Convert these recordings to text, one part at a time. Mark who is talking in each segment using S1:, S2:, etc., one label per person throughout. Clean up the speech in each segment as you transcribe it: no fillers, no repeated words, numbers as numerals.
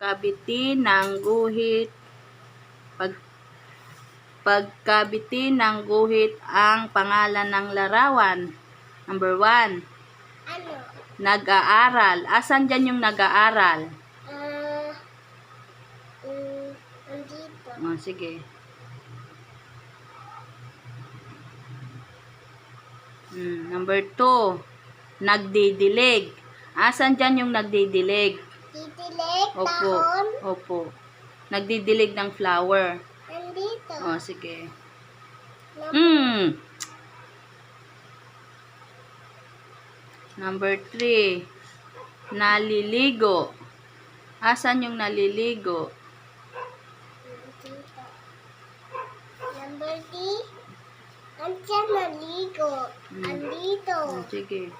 S1: Pagkabiti ng guhit. Pagkabiti ng guhit ang pangalan ng larawan. Number 1.
S2: Ano?
S1: Nag-aaral. Asan dyan yung nag-aaral?
S2: Nandito.
S1: Oh, sige. Number 2. Nagdidilig. Asan dyan yung nagdidilig?
S2: Didilig,
S1: Opo.
S2: dahon.
S1: Opo. Nagdidilig ng flower.
S2: Nandito.
S1: Oh, sige. Number 3. Naliligo. Asan yung naliligo?
S2: Nandito. Number 3. Andiyan naligo. Andito.
S1: Oh, sige.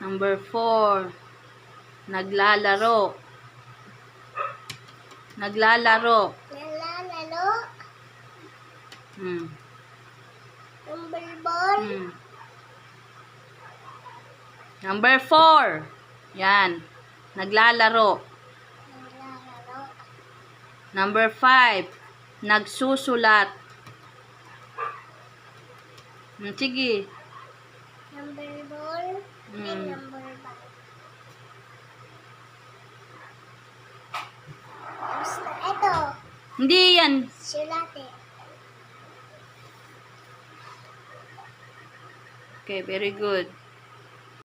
S1: Number 4. Naglalaro. Naglalaro.
S2: Nalalalo.
S1: Hmm.
S2: Number ball.
S1: Number 4. Yan. Naglalaro.
S2: Nalalaro.
S1: Number 5. Nagsusulat. Sige.
S2: Number ball. And number ball. Basta ito.
S1: Hindi yan.
S2: Sulate.
S1: Okay, very good.